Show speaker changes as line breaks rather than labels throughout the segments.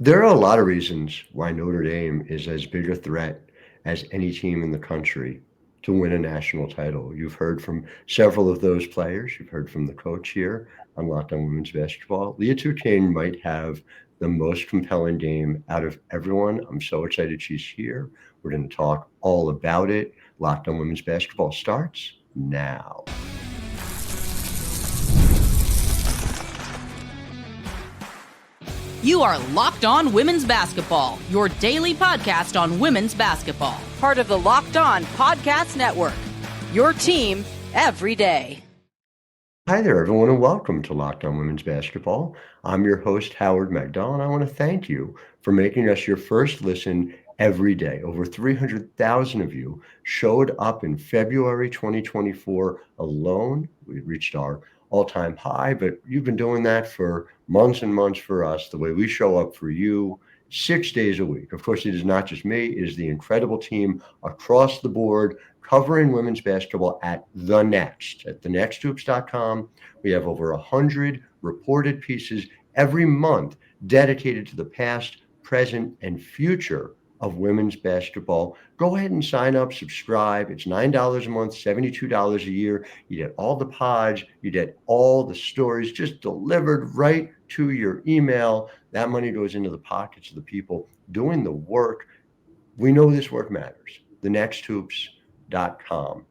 There are a lot of reasons why Notre Dame is as big a threat as any team in the country to win a national title. You've heard from several of those players. You've heard from the coach here on Locked On Women's Basketball. Liatu King might have the most compelling game out of everyone. I'm so excited she's here. We're going to talk all about it. Locked On Women's Basketball starts now.
You are Locked On Women's Basketball, your daily podcast on women's basketball. Part of the Locked On Podcast Network, your team every day.
Hi there, everyone, and welcome to Locked On Women's Basketball. I'm your host, Howard Megdal, and I want to thank you for making us your first listen every day. Over 300,000 of you showed up in February 2024 alone. We reached our all-time high, but you've been doing that for months and months for us, the way we show up for you 6 days a week. Of course, it is not just me, it is the incredible team across the board covering women's basketball at The Next. At thenexthoops.com, we have over 100 reported pieces every month dedicated to the past, present, and future of women's basketball. Go ahead and sign up, subscribe. It's $9 a month, $72 a year. You get all the pods, you get all the stories just delivered right to your email. That money goes into the pockets of the people doing the work. We know this work matters. thenexthoops.com.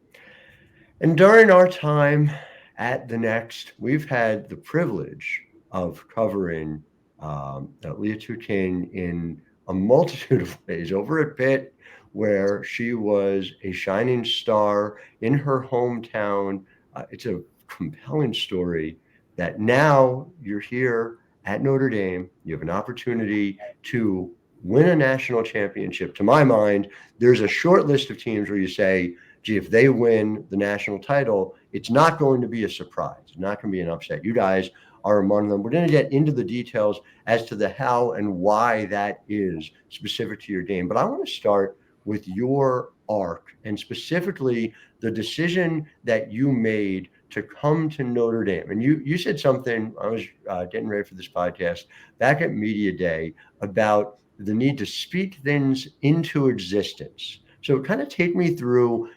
And during our time at The Next, we've had the privilege of covering Liatu King in a multitude of ways. Over at Pitt, where she was a shining star in her hometown. It's a compelling story that now you're here at Notre Dame. You have an opportunity to win a national championship. To my mind, there's a short list of teams where you say, gee, if they win the national title, it's not going to be a surprise. It's not going to be an upset. You guys are among them. We're going to get into the details as to the how and why that is specific to your game. But I want to start with your arc and specifically the decision that you made to come to Notre Dame. And you said something, I was getting ready for this podcast, back at Media Day about the need to speak things into existence. So kind of take me through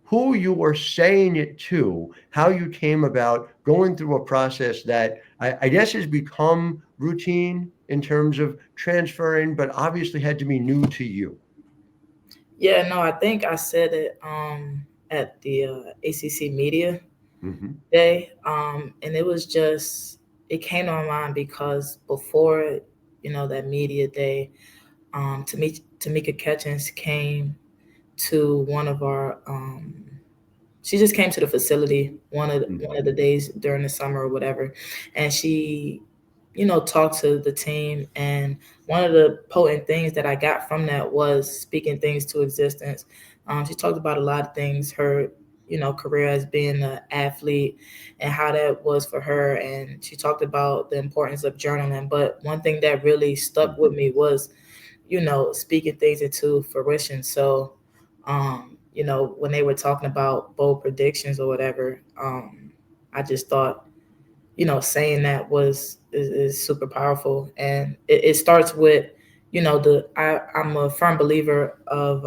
who you were saying it to, how you came about going through a process that I guess has become routine in terms of transferring, but obviously had to be new to you.
Yeah, no, I think I said it at the ACC Media Day, and it was just, it came to my mind because before, that Media Day, Tamika Catchings came to one of our she just came to the facility one of the days during the summer or whatever, and she talked to the team. And one of the potent things that I got from that was speaking things to existence. She talked about a lot of things, her career as being an athlete and how that was for her, and she talked about the importance of journaling. But one thing that really stuck with me was speaking things into fruition. So when they were talking about bold predictions or whatever, I just thought, saying that is super powerful. And it starts with, I'm a firm believer of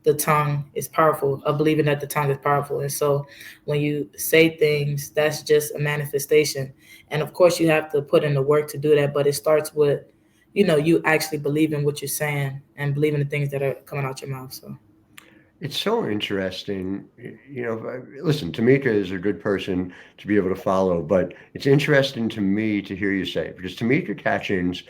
the tongue is powerful, of believing that the tongue is powerful. And so when you say things, that's just a manifestation. And of course you have to put in the work to do that, but it starts with, you actually believing what you're saying and believing the things that are coming out your mouth. So
it's so interesting. Listen, Tamika is a good person to be able to follow, but it's interesting to me to hear you say it, because Tamika Catchings,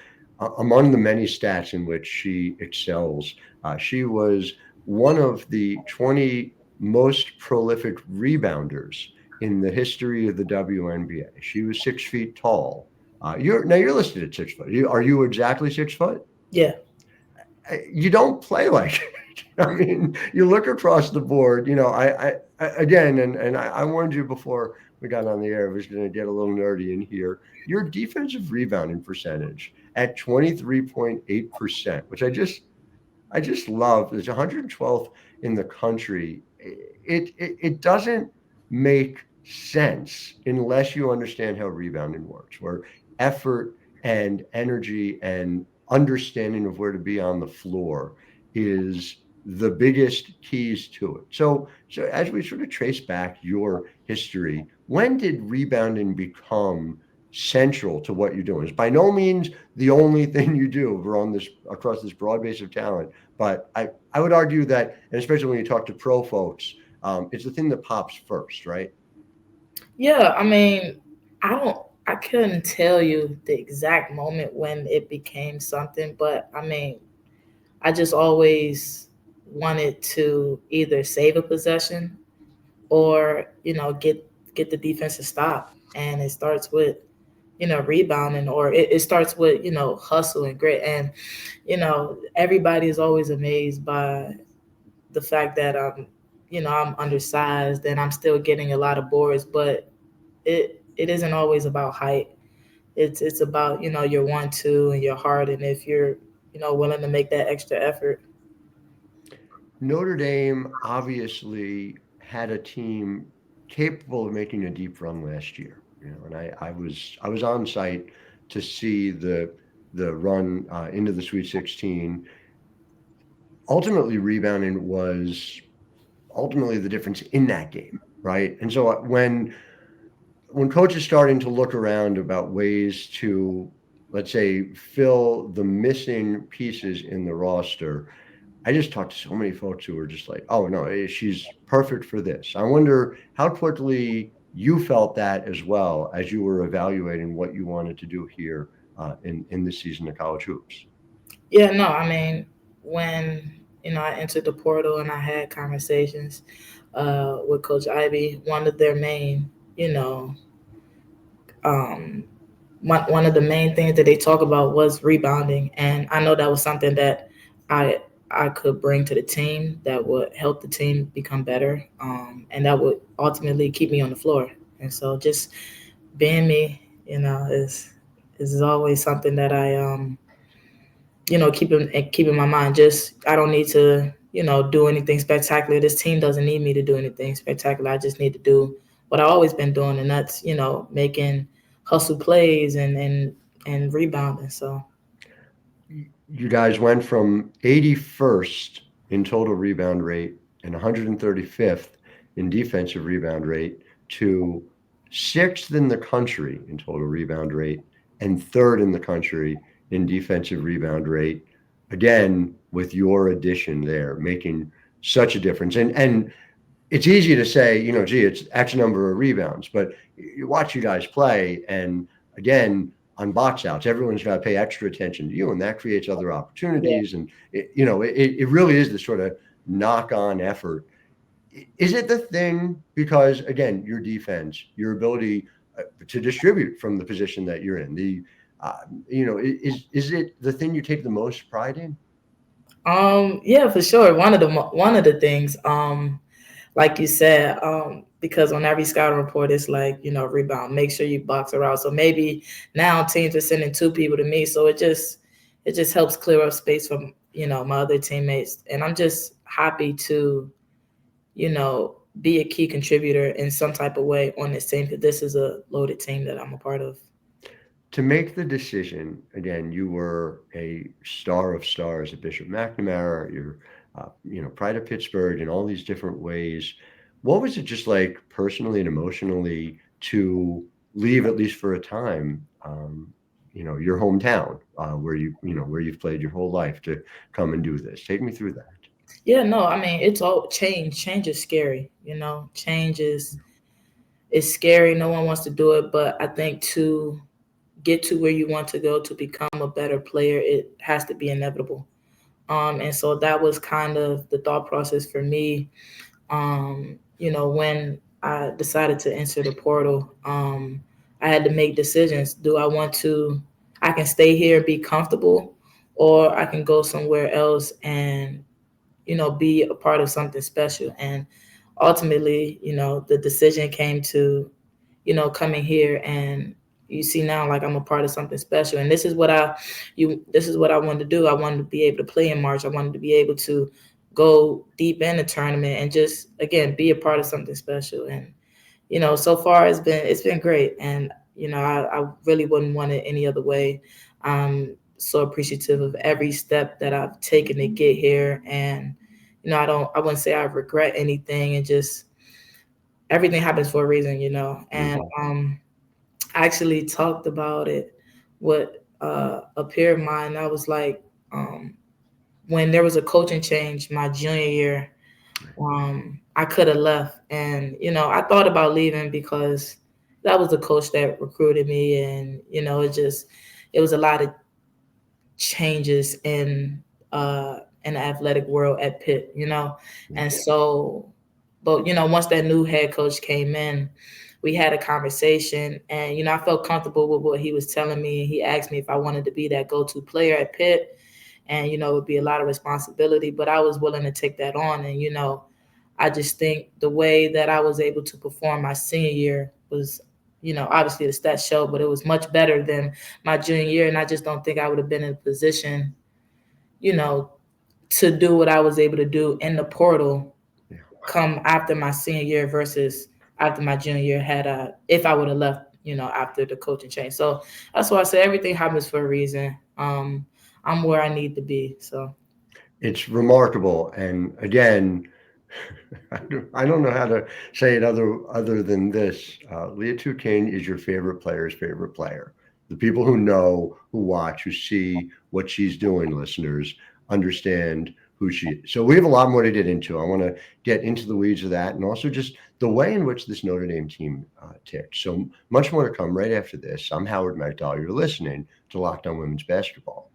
among the many stats in which she excels, she was one of the 20 most prolific rebounders in the history of the WNBA. She was 6 feet tall. You're listed at 6 foot. Are you exactly 6 foot?
Yeah.
You don't play like it. I mean, you look across the board, I warned you before we got on the air, I was going to get a little nerdy in here. Your defensive rebounding percentage at 23.8%, which I just love. It's 112th in the country. It doesn't make sense unless you understand how rebounding works, where effort and energy and understanding of where to be on the floor is the biggest keys to it. So as we sort of trace back your history, when did rebounding become central to what you're doing? It's by no means the only thing you do across this broad base of talent, but I would argue that, and especially when you talk to pro folks, it's the thing that pops first, right?
Yeah, I mean, I couldn't tell you the exact moment when it became something, but I mean, I just always wanted to either save a possession or, get the defense to stop. And it starts with, rebounding, or it starts with, hustle and grit. And, everybody is always amazed by the fact that I'm undersized and I'm still getting a lot of boards, but it isn't always about height. It's about, your 1-2 and your heart, and if you're, willing to make that extra effort.
Notre Dame obviously had a team capable of making a deep run last year, and I was on site to see the run into the Sweet 16. Ultimately, rebounding was ultimately the difference in that game, right? And so when coach is starting to look around about ways to, let's say, fill the missing pieces in the roster, I just talked to so many folks who were just like, oh, no, she's perfect for this. I wonder how quickly you felt that as well as you were evaluating what you wanted to do here in this season of college hoops.
Yeah, no, I mean, when, I entered the portal and I had conversations with Coach Ivy, one of their main, one of the main things that they talk about was rebounding. And I know that was something that I could bring to the team that would help the team become better, and that would ultimately keep me on the floor. And so just being me, is always something that I keep in my mind. Just I don't need to do anything spectacular. This team doesn't need me to do anything spectacular. I just need to do what I've always been doing, and that's making hustle plays and rebounding. So
you guys went from 81st in total rebound rate and 135th in defensive rebound rate to 6th in the country in total rebound rate and 3rd in the country in defensive rebound rate. Again, with your addition there, making such a difference. And it's easy to say, gee, it's X number of rebounds, but you watch you guys play, and again, on box outs, everyone's got to pay extra attention to you, and that creates other opportunities. Yeah. And it really is this sort of knock-on effort. Is it the thing, because again, your defense, your ability to distribute from the position that you're in, is it the thing you take the most pride in?
Yeah, for sure. One of the things, like you said, because on every scouting report, it's like, rebound, make sure you box her out. So maybe now teams are sending 2 people to me. So it just helps clear up space from, my other teammates. And I'm just happy to, be a key contributor in some type of way on this team, because this is a loaded team that I'm a part of.
To make the decision, again, you were a star of stars at Bishop McNamara. You're pride of Pittsburgh in all these different ways. What was it just like personally and emotionally to leave, at least for a time, your hometown, where you've played your whole life, to come and do this? Take me through that.
Yeah, no, I mean, it's all change. Change is scary. Change is scary. No one wants to do it, but I think to get to where you want to go, to become a better player, it has to be inevitable. And so that was kind of the thought process for me. When I decided to enter the portal, I had to make decisions. I can stay here and be comfortable, or I can go somewhere else and, be a part of something special. And ultimately, the decision came to, coming here, and you see now, like, I'm a part of something special. And this is what I wanted to do. I wanted to be able to play in March. I wanted to be able to go deep in the tournament and just, again, be a part of something special. And, so far it's been great. And, I really wouldn't want it any other way. I'm so appreciative of every step that I've taken to get here. And, I wouldn't say I regret anything, and just everything happens for a reason, and, I actually talked about it with a peer of mine. I was like, when there was a coaching change my junior year, I could have left. And, I thought about leaving because that was the coach that recruited me. And, it was a lot of changes in the athletic world at Pitt, And so, but, once that new head coach came in, we had a conversation, and, I felt comfortable with what he was telling me. He asked me if I wanted to be that go-to player at Pitt, and, it would be a lot of responsibility, but I was willing to take that on. And, I just think the way that I was able to perform my senior year was, obviously the stats show, but it was much better than my junior year. And I just don't think I would have been in a position, to do what I was able to do in the portal come after my senior year versus after my junior year if I would have left, after the coaching change. So that's why I say everything happens for a reason. I'm where I need to be. So
it's remarkable. And again, I don't know how to say it other than this. Liatu King is your favorite player's favorite player. The people who know, who watch, who see what she's doing, listeners, understand who she is. So we have a lot more to get into. I want to get into the weeds of that, and also just the way in which this Notre Dame team ticks. So much more to come right after this. I'm Howard Megdal. You're listening to Locked On Women's Basketball.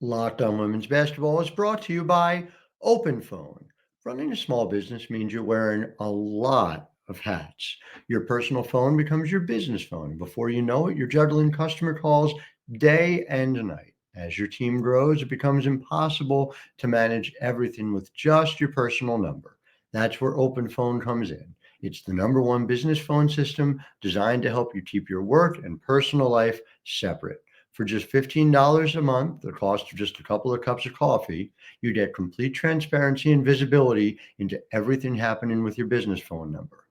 Locked On Women's Basketball is brought to you by OpenPhone. Running a small business means you're wearing a lot of hats. Your personal phone becomes your business phone. Before you know it, you're juggling customer calls day and night. As your team grows, it becomes impossible to manage everything with just your personal number. That's where OpenPhone comes in. It's the #1 business phone system designed to help you keep your work and personal life separate. For just $15 a month, the cost of just a couple of cups of coffee, you get complete transparency and visibility into everything happening with your business phone number.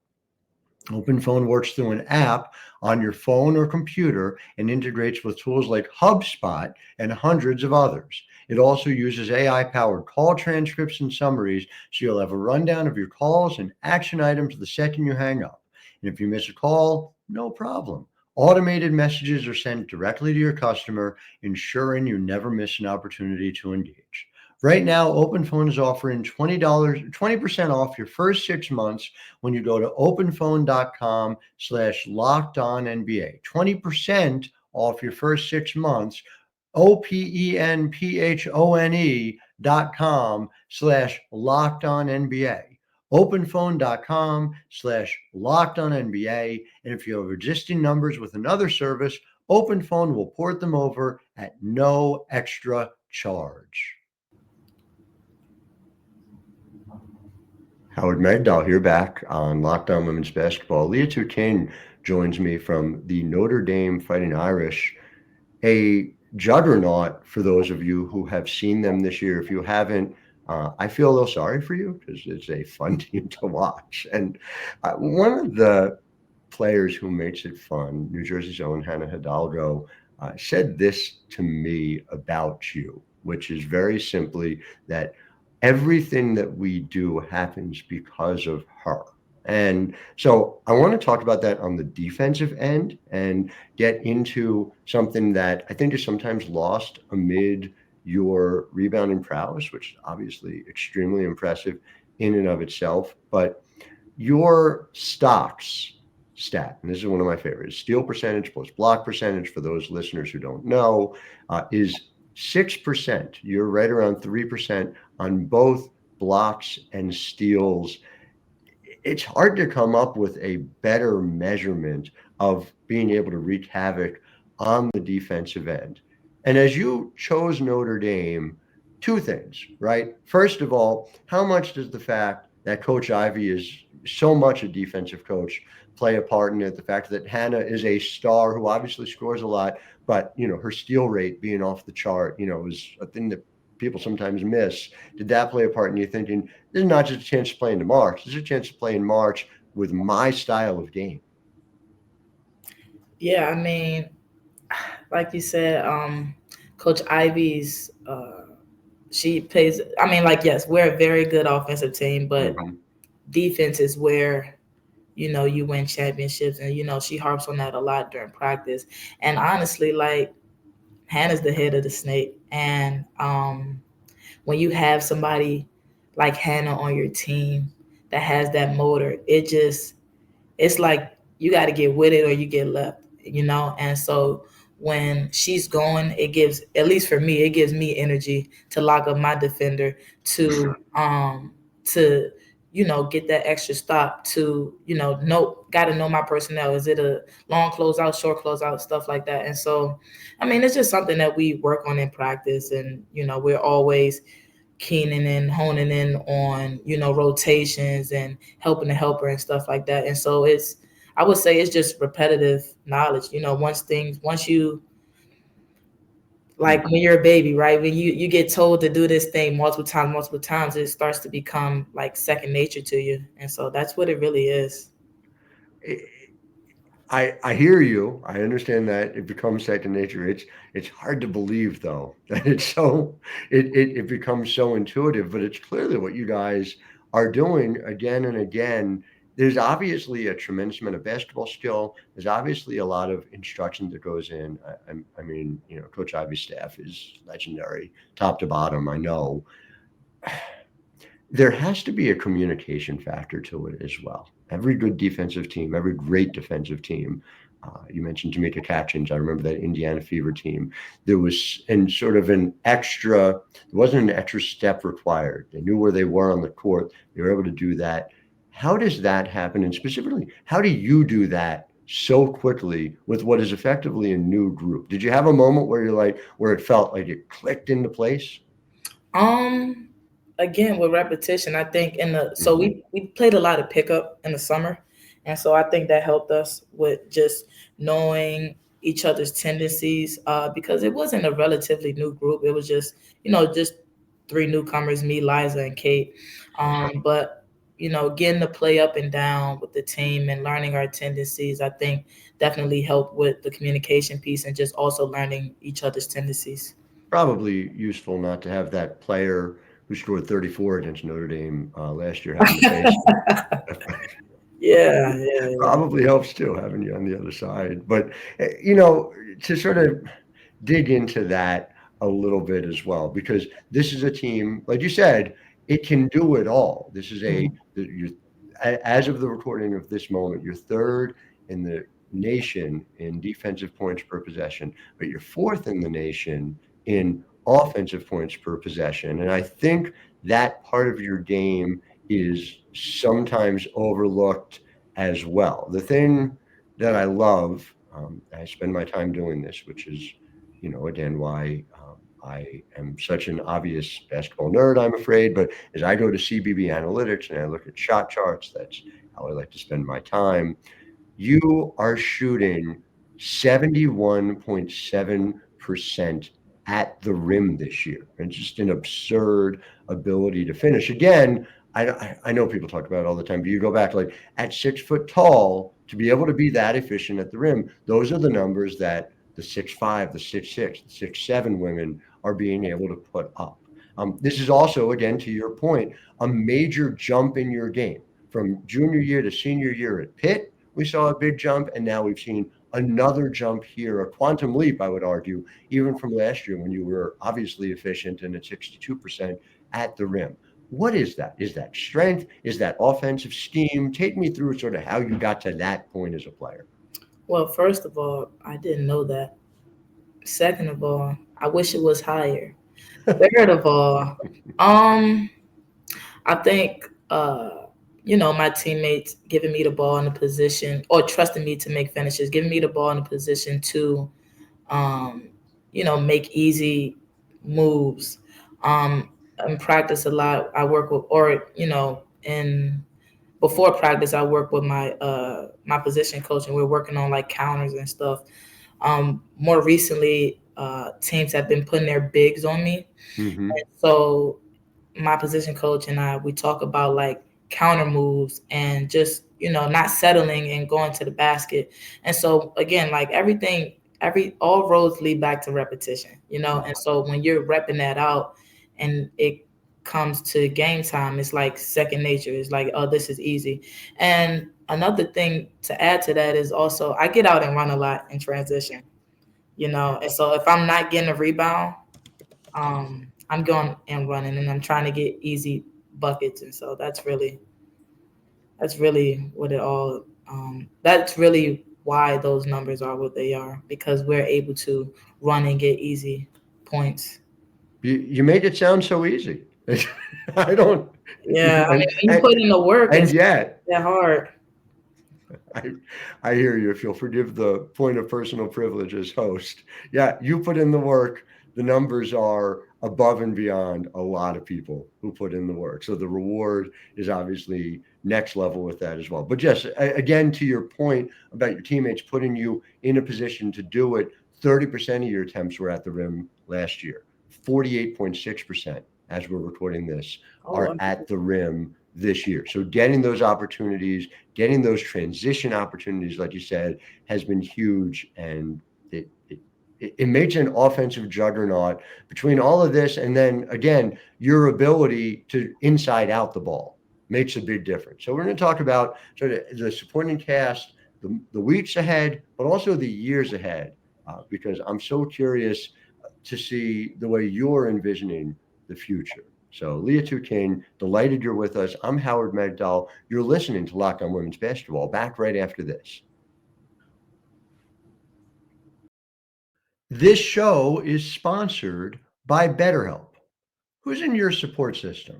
OpenPhone works through an app on your phone or computer and integrates with tools like HubSpot and hundreds of others. It also uses AI-powered call transcripts and summaries, so you'll have a rundown of your calls and action items the second you hang up. And if you miss a call, no problem. Automated messages are sent directly to your customer, ensuring you never miss an opportunity to engage. Right now, OpenPhone is offering $20% off your first 6 months when you go to openphone.com/lockedonnba. 20% off your first 6 months, openphone.com/lockedonnba. openphone.com/lockedonnba. And if you have existing numbers with another service, OpenPhone will port them over at no extra charge. Howard Megdal here, back on Locked On Women's Basketball. Liatu King joins me from the Notre Dame Fighting Irish, a juggernaut for those of you who have seen them this year. If you haven't, I feel a little sorry for you because it's a fun team to watch. And one of the players who makes it fun, New Jersey's own Hannah Hidalgo, said this to me about you, which is very simply that everything that we do happens because of her. And so I want to talk about that on the defensive end and get into something that I think is sometimes lost amid your rebounding prowess, which is obviously extremely impressive in and of itself. But your stocks stat, and this is one of my favorites, steal percentage plus block percentage, for those listeners who don't know, is 6%. You're right around 3% on both blocks and steals. It's hard to come up with a better measurement of being able to wreak havoc on the defensive end. And as you chose Notre Dame, two things, right? First of all, how much does the fact that Coach Ivey is so much a defensive coach play a part in it? The fact that Hannah is a star who obviously scores a lot, but her steal rate being off the chart, is a thing that people sometimes miss. Did that play a part in you thinking, this is not just a chance to play in March, this is a chance to play in March with my style of game?
Yeah, I mean, like you said, Coach Ivy's, she plays. I mean, like, yes, we're a very good offensive team, but defense is where, you win championships. And, she harps on that a lot during practice. And honestly, like, Hannah's the head of the snake. And when you have somebody like Hannah on your team that has that motor, it's like you got to get with it or you get left, And so when she's going, it gives, at least for me, it gives me energy to lock up my defender to get that extra stop to, got to know my personnel. Is it a long closeout, short closeout, stuff like that? And so, I mean, it's just something that we work on in practice, and, we're always keening and honing in on, rotations and helping the helper and stuff like that. And so I would say it's just repetitive knowledge. Once you, like when you're a baby, right? When you get told to do this thing multiple times, it starts to become like second nature to you. And so that's what it really is.
I hear you. I understand that it becomes second nature. It's hard to believe though that it becomes so intuitive, but it's clearly what you guys are doing again and again. There's obviously a tremendous amount of basketball skill. There's obviously a lot of instruction that goes in. I mean, Coach Ivy's staff is legendary, top to bottom. I know. There has to be a communication factor to it as well. Every good defensive team, every great defensive team, you mentioned Tamika Catchings. I remember that Indiana Fever team. There was there wasn't an extra step required. They knew where they were on the court. They were able to do that. How does that happen? And specifically, how do you do that so quickly with what is effectively a new group? Did you have a moment where where it felt like it clicked into place?
Again, with repetition, I think so we played a lot of pickup in the summer. And so I think that helped us with just knowing each other's tendencies, because it wasn't a relatively new group. It was just, just three newcomers, me, Liza, and Kate. But, getting to play up and down with the team and learning our tendencies, I think definitely helped with the communication piece and just also learning each other's tendencies.
Probably useful not to have that player who scored 34 against Notre Dame last year having to face.
Yeah.
Probably helps too, having you on the other side. But, to sort of dig into that a little bit as well, because this is a team, like you said, it can do it all. This is as of the recording of this moment, you're third in the nation in defensive points per possession, but you're fourth in the nation in offensive points per possession. And I think that part of your game is sometimes overlooked as well. The thing that I love, I spend my time doing this, which is, again, why I am such an obvious basketball nerd, I'm afraid, but as I go to CBB Analytics and I look at shot charts, that's how I like to spend my time. You are shooting 71.7% at the rim this year. And just an absurd ability to finish. Again, I know people talk about it all the time, but you go back at 6 foot tall, to be able to be that efficient at the rim, those are the numbers that the 6'5", the 6'6", the 6'7" women are being able to put up. This is also, again, to your point, a major jump in your game. From junior year to senior year at Pitt, we saw a big jump, and now we've seen another jump here, a quantum leap, I would argue, even from last year when you were obviously efficient and at 62% at the rim. What is that? Is that strength? Is that offensive scheme? Take me through sort of how you got to that point as a player.
Well, first of all, I didn't know that. Second of all, I wish it was higher. Third of all, I think my teammates giving me the ball in a position, or trusting me to make finishes, giving me the ball in a position to make easy moves. In practice a lot, I work with, before practice, I work with my position coach, and we're working on like counters and stuff. More recently, teams have been putting their bigs on me.
Mm-hmm.
And so my position coach and we talk about like counter moves and just, not settling and going to the basket. And so again, like everything all roads lead back to repetition, and so when you're repping that out and it comes to game time, it's like second nature. It's like, oh, this is easy. And another thing to add to that is also I get out and run a lot in transition, and so if I'm not getting a rebound, I'm going and running, and I'm trying to get easy buckets. And so that's really what it all, that's really why those numbers are what they are, because we're able to run and get easy points.
You make it sound so easy. I don't.
Yeah, I mean, when you put in the work,
and
it's
yet
that hard.
I hear you. If you'll forgive the point of personal privilege as host, yeah, you put in the work. The numbers are above and beyond a lot of people who put in the work. So the reward is obviously next level with that as well. But yes, again, to your point about your teammates putting you in a position to do it, 30% of your attempts were at the rim last year. 48.6%, as we're recording this, are at the rim this year. So getting those opportunities, getting those transition opportunities, like you said, has been huge. And it makes an offensive juggernaut between all of this. And then again, your ability to inside out the ball makes a big difference. So we're going to talk about sort of the supporting cast, the weeks ahead, but also the years ahead, because I'm so curious to see the way you're envisioning the future. So Liatu King, delighted you're with us. I'm Howard Megdal. You're listening to Locked On Women's Basketball. Back right after this. This show is sponsored by BetterHelp. Who's in your support system?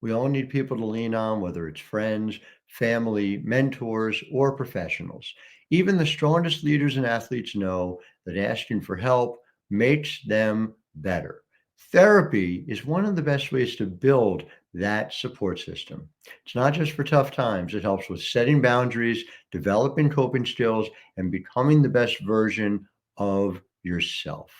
We all need people to lean on, whether it's friends, family, mentors, or professionals. Even the strongest leaders and athletes know that asking for help makes them better. Therapy is one of the best ways to build that support system. It's not just for tough times. It helps with setting boundaries, developing coping skills, and becoming the best version of yourself.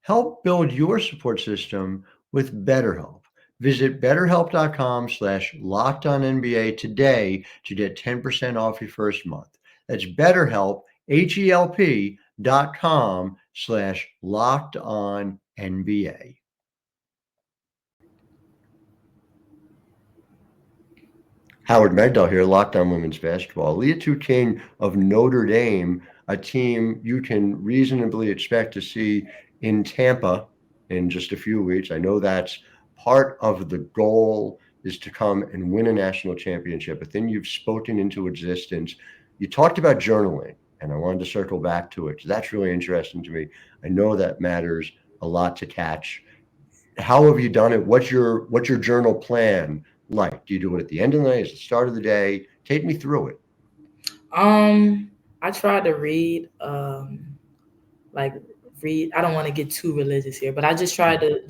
Help build your support system with BetterHelp. Visit betterhelp.com/lockedonnba today to get 10% off your first month. That's BetterHelp, HELP.com/lockedonnba. Howard Megdal here, Locked On Women's Basketball. Liatu King of Notre Dame, a team you can reasonably expect to see in Tampa in just a few weeks. I know that's part of the goal, is to come and win a national championship, but then you've spoken into existence. You talked about journaling, and I wanted to circle back to it because that's really interesting to me. I know that matters a lot to Catch. How have you done it? What's your journal plan like? Do you do it at the end of the day, at the start of the day? Take me through it.
I try to read, I don't want to get too religious here, but I just try to,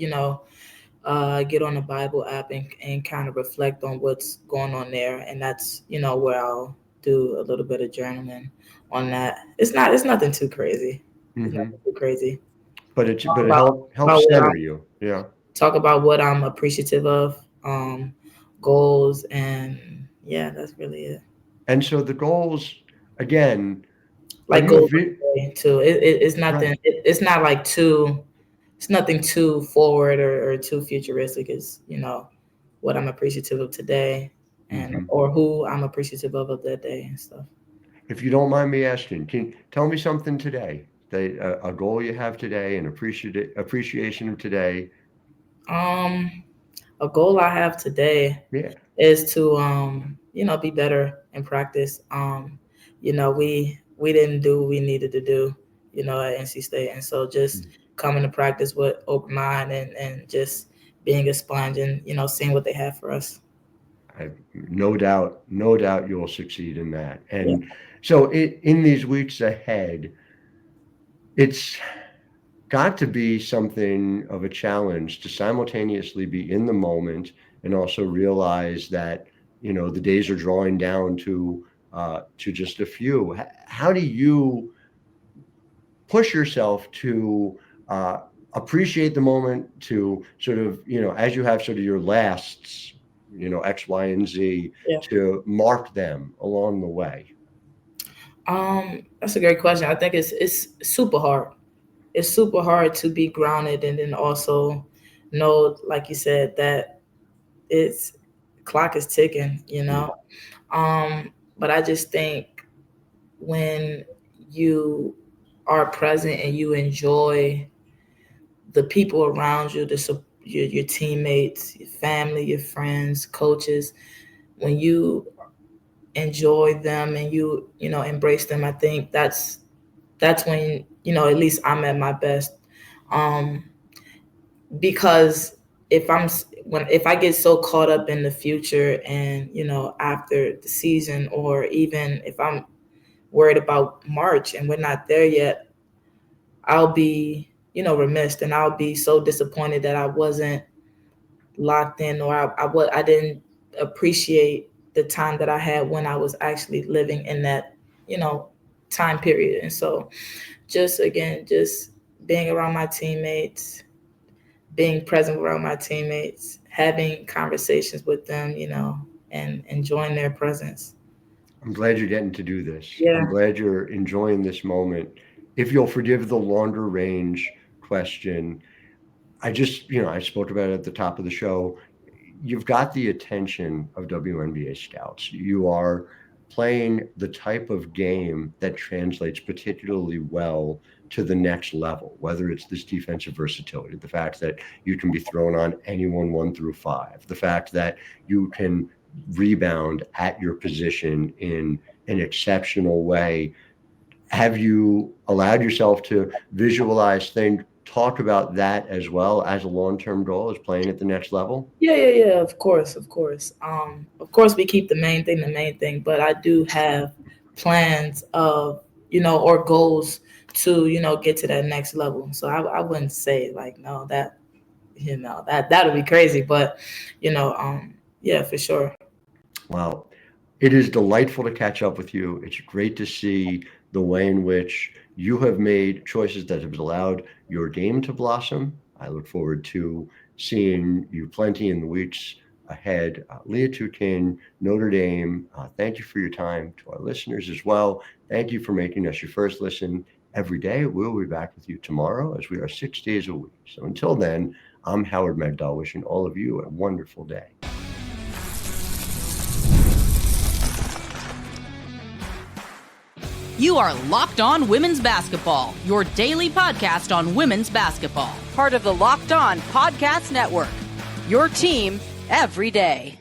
get on the Bible app and kind of reflect on what's going on there. And that's, where I'll do a little bit of journaling on that. It's nothing too crazy. It's nothing too crazy.
But it helps center you. Yeah.
Talk about what I'm appreciative of, goals, and yeah, that's really it.
And so the goals, again,
like goals too. It's nothing.
Right.
It's not like it's nothing too forward or too futuristic. It's what I'm appreciative of today, and or who I'm appreciative of that day and stuff.
If you don't mind me asking, can you tell me something today? A goal you have today, an appreciation of today.
A goal I have today is to be better in practice. We didn't do what we needed to do, at NC State, and so just coming to practice with open mind and just being a sponge and seeing what they have for us.
No doubt you'll succeed in that. And so in these weeks ahead, it's got to be something of a challenge to simultaneously be in the moment and also realize that the days are drawing down to just a few. How do you push yourself to appreciate the moment, to sort of as you have sort of your lasts, X, Y, and Z, to mark them along the way?
That's a great question. I think it's super hard. It's super hard to be grounded and then also know, like you said, that it's clock is ticking, you know. But I just think when you are present and you enjoy the people around you, your teammates, your family, your friends, coaches, when you enjoy them and you know embrace them, I think that's when at least I'm at my best. Because if I get so caught up in the future and after the season, or even if I'm worried about March and we're not there yet, I'll be remiss, and I'll be so disappointed that I wasn't locked in, or I didn't appreciate the time that I had when I was actually living in that time period. And so just being around my teammates, being present around my teammates, having conversations with them, and enjoying their presence.
I'm glad you're getting to do this.
Yeah.
I'm glad you're enjoying this moment. If you'll forgive the longer range question, I spoke about it at the top of the show. You've got the attention of WNBA scouts. You are playing the type of game that translates particularly well to the next level, whether it's this defensive versatility, the fact that you can be thrown on anyone 1 through 5, the fact that you can rebound at your position in an exceptional way. Have you allowed yourself to visualize things, talk about that as well as a long-term goal, as playing at the next level?
Yeah. Of course. Of course, we keep the main thing, but I do have plans of, or goals to, get to that next level. So I wouldn't say like, no, that would be crazy, but yeah, for sure.
Well, it is delightful to catch up with you. It's great to see the way in which you have made choices that have allowed your game to blossom. I look forward to seeing you plenty in the weeks ahead. Liatu King, Notre Dame, thank you for your time. To our listeners as well, thank you for making us your first listen every day. We'll be back with you tomorrow, as we are 6 days a week. So until then, I'm Howard Megdal, wishing all of you a wonderful day.
You are Locked On Women's Basketball, your daily podcast on women's basketball. Part of the Locked On Podcast Network, your team every day.